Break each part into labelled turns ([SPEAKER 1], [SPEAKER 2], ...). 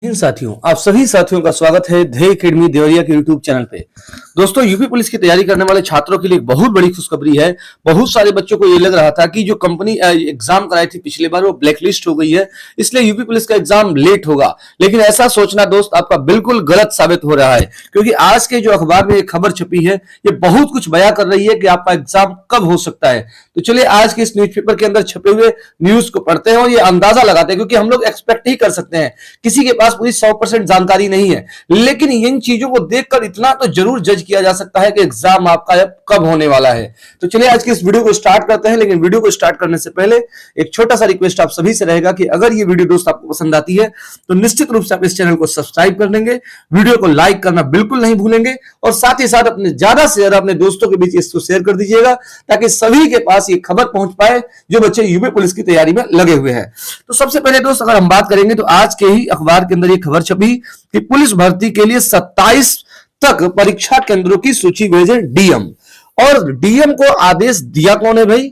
[SPEAKER 1] इन साथियों आप सभी साथियों का स्वागत है ध्येय एकेडमी देवरिया के यूट्यूब चैनल पे। दोस्तों यूपी पुलिस की तैयारी करने वाले छात्रों के लिए एक बहुत बड़ी खुशखबरी है। बहुत सारे बच्चों को ये लग रहा था कि जो कंपनी एग्जाम कराई थी पिछले बार वो ब्लैकलिस्ट हो गई है, इसलिए यूपी पुलिस का एग्जाम लेट होगा। लेकिन ऐसा सोचना दोस्त आपका बिल्कुल गलत साबित हो रहा है, क्योंकि आज के जो अखबार में एक खबर छपी है ये बहुत कुछ बयां कर रही है कि आपका एग्जाम कब हो सकता है। तो चलिए आज के इस न्यूज़पेपर के अंदर छपे हुए न्यूज को पढ़ते हैं और ये अंदाजा लगाते हैं, क्योंकि हम लोग एक्सपेक्ट ही कर सकते हैं, किसी के पास पूरी 100% जानकारी नहीं है, लेकिन इन चीजों को देखकर इतना तो जरूर जज किया जा सकता है कि एग्जाम आपका कब होने वाला है। तो चलिए आज की इस वीडियो को स्टार्ट करते हैं, लेकिन वीडियो को स्टार्ट करने से पहले एक छोटा सा रिक्वेस्ट आप सभी से रहेगा कि अगर ये वीडियो दोस्त आपको पसंद आती है तो निश्चित रूप से आप इस चैनल को सब्सक्राइब कर लेंगे, वीडियो को लाइक करना बिल्कुल नहीं भूलेंगे और साथ ही साथ अपने ज्यादा से ज्यादा अपने दोस्तों के बीच इसको शेयर कर दीजिएगा ताकि सभी के पास ये खबर पहुंच पाए जो बच्चे यूपी पुलिस की तैयारी में लगे हुए हैं। तो सबसे पहले दोस्त अगर हम बात करेंगे तो आज के ही अखबार के अंदर ये खबर छपी कि पुलिस भर्ती के लिए 27 तक परीक्षा केंद्रों की सूची भेजे डीएम। और डीएम को आदेश दिया कौन है भाई?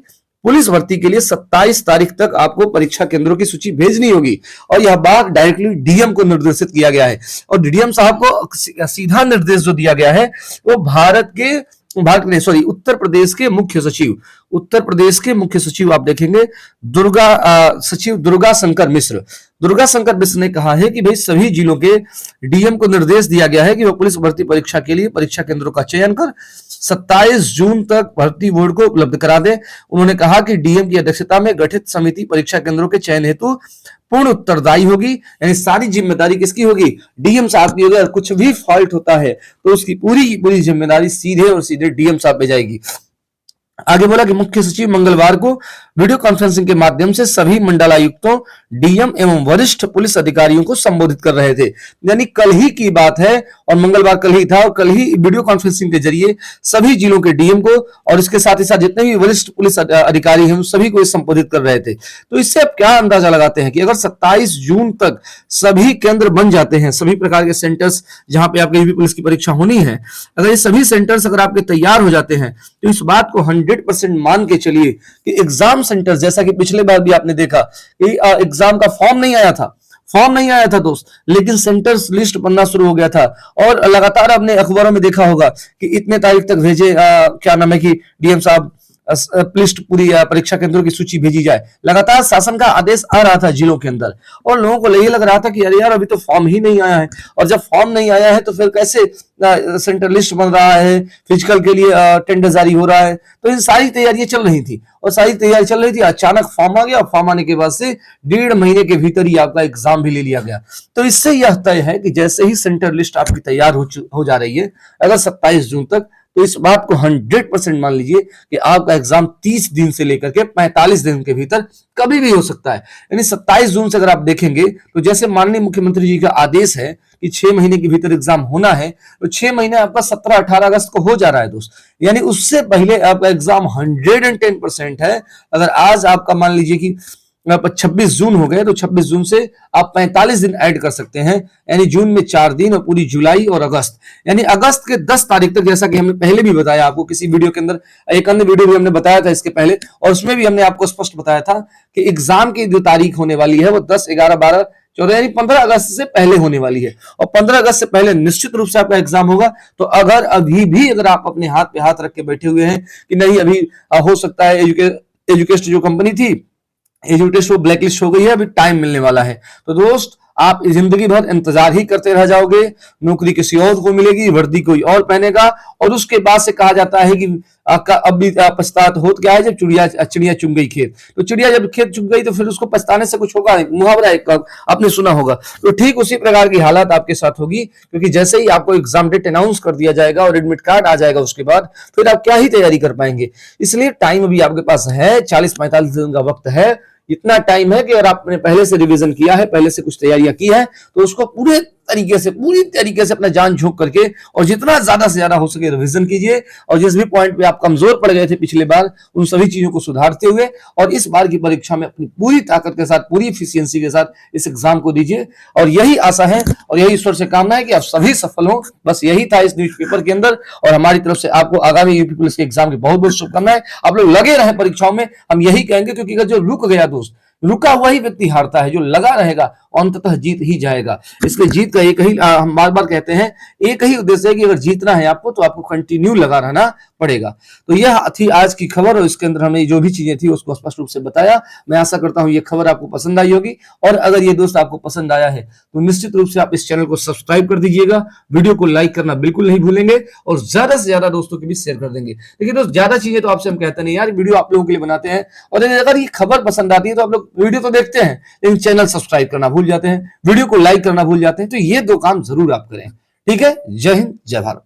[SPEAKER 1] पुलिस भर्ती के लिए 27 तारीख तक आपको परीक्षा केंद्रों की सूची भेजनी होगी और यह बात डायरेक्टली डीएम को निर्देशित किया गया है। और डीएम साहब को सीधा निर्देश जो दिया गया है वो उत्तर प्रदेश के मुख्य सचिव, उत्तर प्रदेश के मुख्य सचिव आप देखेंगे दुर्गा शंकर मिश्र ने कहा है कि भाई सभी जिलों के डीएम को निर्देश दिया गया है कि वो पुलिस भर्ती परीक्षा के लिए परीक्षा केंद्रों का चयन कर 27 जून तक भर्ती बोर्ड को उपलब्ध करा दे। उन्होंने कहा कि डीएम की अध्यक्षता में गठित समिति परीक्षा केंद्रों के चयन हेतु पूर्ण उत्तरदायी होगी, यानी सारी जिम्मेदारी किसकी होगी? डीएम साहब की होगी। अगर कुछ भी फॉल्ट होता है तो उसकी पूरी जिम्मेदारी सीधे और सीधे डीएम साहब पे जाएगी। आगे बोला कि मुख्य सचिव मंगलवार को वीडियो कॉन्फ्रेंसिंग के माध्यम से सभी मंडलायुक्तों, डीएम एवं वरिष्ठ पुलिस अधिकारियों को संबोधित कर रहे थे। यानी कल ही की बात है और मंगलवार कल ही था और कल ही वीडियो कॉन्फ्रेंसिंग के जरिए सभी जिलों के डीएम को और इसके साथ ही साथ जितने भी वरिष्ठ पुलिस अधिकारी हैं सभी को संबोधित कर रहे थे। तो इससे आप क्या अंदाजा लगाते हैं कि अगर 27 जून तक सभी केंद्र बन जाते हैं, सभी प्रकार के सेंटर्स जहां पे आपके यूपी पुलिस की परीक्षा होनी है, अगर ये सभी सेंटर्स अगर आपके तैयार हो जाते हैं तो इस बात को 100% मान के चलिए कि एग्जाम सेंटर, जैसा कि पिछले बार भी आपने देखा कि एग्जाम का फॉर्म नहीं आया था दोस्त, लेकिन सेंटर्स लिस्ट बनना शुरू हो गया था और लगातार आपने अखबारों में देखा होगा कि इतने तारीख तक भेजे, क्या नाम है कि डीएम साहब लिस्ट पूरी परीक्षा केंद्रों की सूची भेजी जाए। लगातार शासन का आदेश आ रहा था जिलों के अंदर और लोगों को यही लग रहा था कि अरे यार अभी तो फॉर्म ही नहीं आया है, और जब फॉर्म नहीं आया है तो फिर कैसे सेंटर लिस्ट बन रहा है, फिजिकल के लिए टेंडर जारी हो रहा है। तो इन सारी तैयारियां चल रही थी और सारी तैयारी चल रही थी, अचानक फॉर्म आ गया और फॉर्म आने के बाद से 1.5 महीने के भीतर ही आपका एग्जाम भी ले लिया गया। तो इससे यह तय है कि जैसे ही सेंटर लिस्ट आपकी तैयार हो जा रही है अगर 27 जून तक, तो इस बात को 100% मान लीजिए कि आपका एग्जाम 30 दिन से लेकर के 45 दिन के भीतर कभी भी हो सकता है। यानी 27 जून से अगर आप देखेंगे तो जैसे माननीय मुख्यमंत्री जी का आदेश है कि 6 महीने के भीतर एग्जाम होना है, तो 6 महीने आपका 17-18 अगस्त को हो जा रहा है दोस्त। यानी उससे पहले आपका एग्जाम 110% है। अगर आज आपका मान लीजिए कि 26 जून हो गए तो 26 जून से आप 45 दिन ऐड कर सकते हैं, यानी जून में 4 दिन और पूरी जुलाई और अगस्त, यानी अगस्त के 10 तारीख तक, जैसा कि हमने पहले भी बताया आपको किसी वीडियो के अंदर, एक अन्य वीडियो भी हमने बताया था इसके पहले, और उसमें भी हमने आपको स्पष्ट बताया था कि एग्जाम की जो तारीख होने वाली है वो 10, 11, 12, 14 यानी 15 अगस्त से पहले होने वाली है। और 15 अगस्त से पहले निश्चित रूप से आपका एग्जाम होगा। तो अगर अभी भी अगर आप अपने हाथ पे हाथ रख के बैठे हुए हैं कि नहीं अभी हो सकता है एजुकेस्ट जो कंपनी थी एजुकेस्ट वो ब्लैकलिस्ट हो गई है, अभी टाइम मिलने वाला है, तो दोस्त आप जिंदगी भर इंतजार ही करते रह जाओगे। नौकरी किसी और को मिलेगी, वर्दी कोई और पहनेगा और उसके बाद से कहा जाता है कि अब भी पछतात होत क्या है जब चिड़िया चुग गई खेत। तो चिड़िया जब खेत चुग गई तो फिर उसको पछताने से कुछ होगा नहीं, मुहावरा एक आपने सुना होगा। तो ठीक उसी प्रकार की हालत आपके साथ होगी, क्योंकि जैसे ही आपको एग्जाम डेट अनाउंस कर दिया जाएगा और एडमिट कार्ड आ जाएगा उसके बाद फिर आप क्या ही तैयारी कर पाएंगे। इसलिए टाइम अभी आपके पास है, 40-45 दिन का वक्त है। इतना टाइम है कि अगर आपने पहले से रिवीजन किया है, पहले से कुछ तैयारियां की है, तो उसको पूरी तरीके से अपना जान झोंक करके और जितना ज्यादा से ज्यादा हो सके रिवीजन कीजिए और जिस भी पॉइंट पे आप कमजोर पड़ गए थे पिछले बार उन सभी चीजों को सुधारते हुए और इस बार की परीक्षा में अपनी पूरी ताकत के साथ, पूरी एफिशिएंसी के साथ इस एग्जाम को दीजिए। और यही आशा है और यही ईश्वर से कामना है कि आप सभी सफल हो। बस यही था इस न्यूज़पेपर के अंदर और हमारी तरफ से आपको आगामी यूपी पुलिस के एग्जाम की बहुत बहुत शुभकामनाएं। आप लोग लगे रहे परीक्षाओं में, हम यही कहेंगे, क्योंकि अगर जो रुक गया दोस्त रुका हुआ ही व्यक्ति हारता है, जो लगा रहेगा अंततः जीत ही जाएगा। इसलिए जीत का एक ही, हम बार बार कहते हैं, एक ही उद्देश्य है कि अगर जीतना है आपको तो आपको कंटिन्यू लगा रहना पड़ेगा। तो यह थी आज की खबर और इसके अंदर हमने जो भी चीजें थी उसको स्पष्ट रूप से बताया। मैं आशा करता हूं ये खबर आपको पसंद आई होगी, और अगर ये दोस्त आपको पसंद आया है तो निश्चित रूप से आप इस चैनल को सब्सक्राइब कर दीजिएगा, वीडियो को लाइक करना बिल्कुल नहीं भूलेंगे और ज्यादा से ज्यादा दोस्तों के बीच शेयर कर देंगे। देखिए दोस्त, ज्यादा चीजें तो आपसे हम कहते नहीं यार, वीडियो आप लोगों के लिए बनाते हैं, और अगर ये खबर पसंद आती है तो आप लोग वीडियो तो देखते हैं लेकिन चैनल सब्सक्राइब करना भूल जाते हैं, वीडियो को लाइक करना भूल जाते हैं। तो ये दो काम जरूर आप करें। ठीक है, जय हिंद, जय भारत।